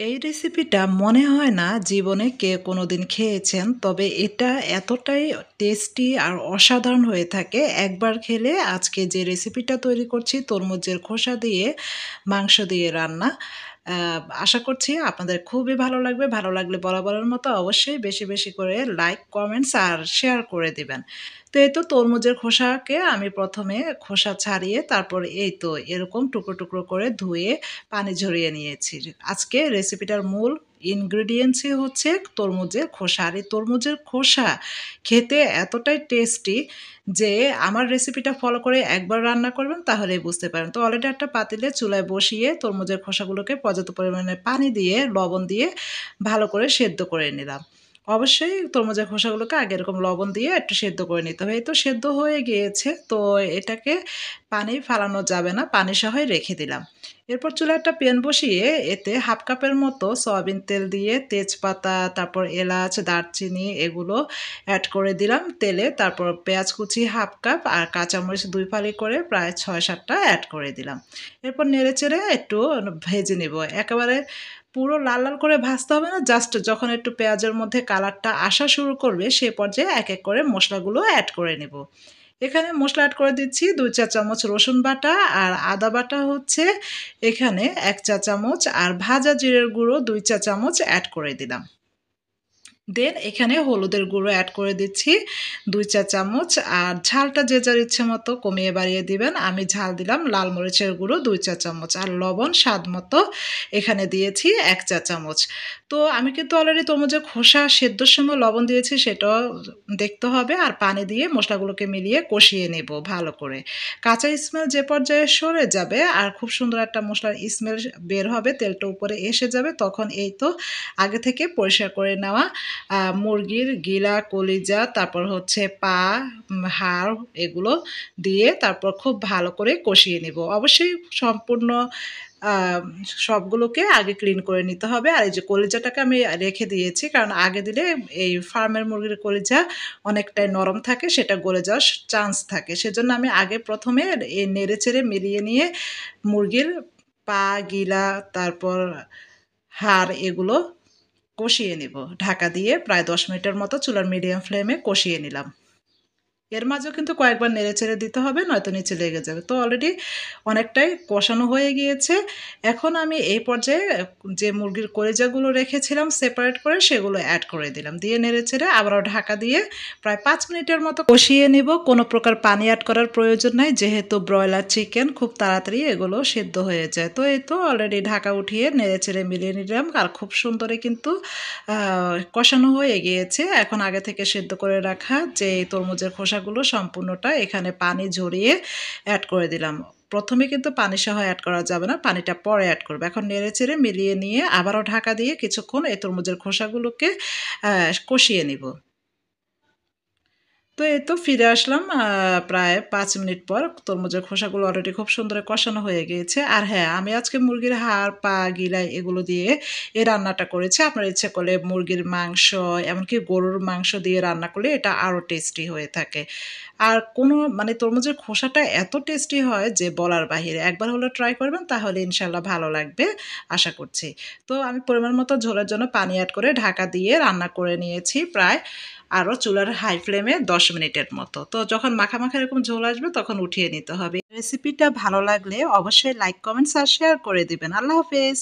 এই রেসিপিটা মনে হয় না জীবনে কেউ কোনোদিন খেয়েছেন। তবে এটা এতটাই টেস্টি আর অসাধারণ হয়ে থাকে। একবার খেলে আজকে যে রেসিপিটা তৈরি করছি তরমুজের খোসা দিয়ে মাংস দিয়ে রান্না। আ আশা করছি আপনাদের খুবই ভালো লাগবে। ভালো লাগলে বরাবরের মতো অবশ্যই বেশি, বেশি করে লাইক, কমেন্টস আর শেয়ার করে দিবেন। তো এই তো তরমুজের খোসাকে আমি ১ম এ খোসা ছাড়িয়ে তারপর এই তো এরকম টুকরো, টুকরো করে ধুয়ে পানি ঝরিয়ে নিয়েছি। আজকে রেসিপিটার মূল ইনগ্রিডিয়েন্টসই হচ্ছে তরমুজের খোসা। আর এই তরমুজের খোসা খেতে এতটাই টেস্টি যে আমার রেসিপিটা ফলো করে একবার রান্না করবেন তাহলেই বুঝতে পারেন। তো অলরেডি একটা পাতিলে চুলায় বসিয়ে তরমুজের খোসাগুলোকে পর্যাপ্ত পরিমাণে পানি দিয়ে, লবণ দিয়ে ভালো করে সেদ্ধ করে নিলাম। অবশ্যই তরমুজের খোসাগুলোকে আগে এরকম লবণ দিয়ে একটু সেদ্ধ করে নিতে হবে। এই তো সেদ্ধ হয়ে গিয়েছে। তো এটাকে পানি ফালানো যাবে না। পানি সহই রেখে দিলাম। এরপর চুলায় একটা প্যান বসিয়ে এতে 1/2 কাপের মতো সয়াবিন তেল দিয়ে তেজপাতা, তারপর এলাচ, দারচিনি এগুলো এড করে দিলাম তেলে। তারপর পেঁয়াজ কুচি 1/2 কাপ আর কাঁচামরিচ 2 ফালি করে প্রায় ৬-৭ টা এড করে দিলাম। এরপর নেড়েচেড়ে একটু ভেজে নিব। একেবারে পুরো লাল, লাল করে ভাজতে হবে না। জাস্ট যখন একটু পেঁয়াজের মধ্যে কালারটা আসা শুরু করবে সে পর্যায়ে এক, এক করে মসলাগুলো এড করে নিব। এখানে মসলা এড করে দিচ্ছি ২ চা চামচ রসুন বাটা আর আদা বাটা হচ্ছে এখানে ১ চা চামচ আর ভাজা জিরের গুঁড়ো ২ চা চামচ এড করে দিলাম। দেন এখানে হলুদের গুঁড়ো এড করে দিচ্ছি ২ চা চামচ আর ঝালটা যে যার ইচ্ছে মতো কমিয়ে বাড়িয়ে দিবেন। আমি ঝাল দিলাম লাল মরিচের গুঁড়ো ২ চা চামচ আর লবণ স্বাদ মতো এখানে দিয়েছি ১ চা চামচ। তো আমি কিন্তু অলরেডি তরমুজের খোসা সেদ্ধর সময় লবণ দিয়েছি সেটাও দেখতে হবে আর পানি দিয়ে মসলাগুলোকে মিলিয়ে কষিয়ে নেব ভালো করে। কাঁচা স্মেল যে পর্যায়ে সরে যাবে আর খুব সুন্দর একটা মসলার স্মেল বের হবে, তেলটা উপরে এসে যাবে তখন এই তো আগে থেকে পরিষ্কার করে নেওয়া মুরগির গিলা, কলিজা, তারপর হচ্ছে পা, হাড় এগুলো দিয়ে তারপর খুব ভালো করে কষিয়ে নিব। অবশ্যই সম্পূর্ণ আ সবগুলোকে আগে ক্লিন করে নিতে হবে। আর এই যে কলিজাটাকে আমি রেখে দিয়েছি। কারণ আগে দিলে এই ফার্মের মুরগির কলিজা অনেকটাই নরম থাকে, সেটা গলে যাওয়ার চান্স থাকে। সেজন্য আমি আগে ১ম এ নেড়েচেড়ে মিলিয়ে নিয়ে মুরগির পা, গিলা, তারপর হাড় এগুলো কষিয়ে নিব। ঢাকা দিয়ে প্রায় ১০ মিনিটের মতো চুলার মিডিয়াম ফ্লেমে কষিয়ে নিলাম। এর মাঝেও কিন্তু কয়েকবার নেড়েচেড়ে দিতে হবে নয়তো নিচে লেগে যাবে। তো অলরেডি অনেকটাই কষানো হয়ে গিয়েছে। এখন আমি এই পর্যায়ে যে মুরগির কলিজাগুলো রেখেছিলাম সেপারেট করে সেগুলো এড করে দিলাম। দিয়ে নেড়েচেড়ে আবারও ঢাকা দিয়ে প্রায় ৫ মিনিটের মতো কষিয়ে নিব। কোনো প্রকার পানি এড করার প্রয়োজন নাই। যেহেতু ব্রয়লার চিকেন খুব তাড়াতাড়ি এগুলো সেদ্ধ হয়ে যায়। তো এই তো অলরেডি ঢাকা উঠিয়ে নেড়েচেড়ে মিলিয়ে নিলাম। আর খুব সুন্দরই কিন্তু আ কষানো হয়ে গিয়েছে। এখন আগে থেকে সেদ্ধ করে রাখা যে তরমুজের খোসাগুলো সম্পূর্ণটা এখানে পানি ঝরিয়ে এড করে দিলাম। ১ম এ কিন্তু পানি সহ এড করা যাবে না, পানিটা পরে এড করব। এখন নেড়েচেড়ে মিলিয়ে নিয়ে আবারও ঢাকা দিয়ে কিছুক্ষণ এই তরমুজের খোসাগুলোকে কষিয়ে নিব। তো এই তো ফিরে আসলাম প্রায় ৫ মিনিট পর। তরমুজের খোসাগুলো অলরেডি খুব সুন্দর কষানো হয়ে গিয়েছে। আর হ্যাঁ, আমি আজকে মুরগির হাড়, পা, গিলা এগুলো দিয়ে এই রান্নাটা করেছি। আপনার ইচ্ছে করলে মুরগির মাংস, এমনকি গরুর মাংস দিয়ে রান্না করলে এটা আরও টেস্টি হয়ে থাকে। আর কোনো মানে তরমুজের খোসাটা এত টেস্টি হয় যে বলার বাহিরে। একবার হলেও ট্রাই করবেন তাহলে ইনশাআল্লাহ ভালো লাগবে আশা করছি। তো আমি পরিমাণ মতো ঝোলের জন্য পানি এড করে ঢাকা দিয়ে রান্না করে নিয়েছি প্রায় আরও চুলার হাই ফ্লেমে ১০ মিনিটের মতো। তো যখন মাখা, মাখা এরকম ঝোল আসবে তখন উঠিয়ে নিতে হবে। রেসিপিটা ভালো লাগলে অবশ্যই লাইক, কমেন্টস আর শেয়ার করে দিবেন। আল্লাহ হাফেজ।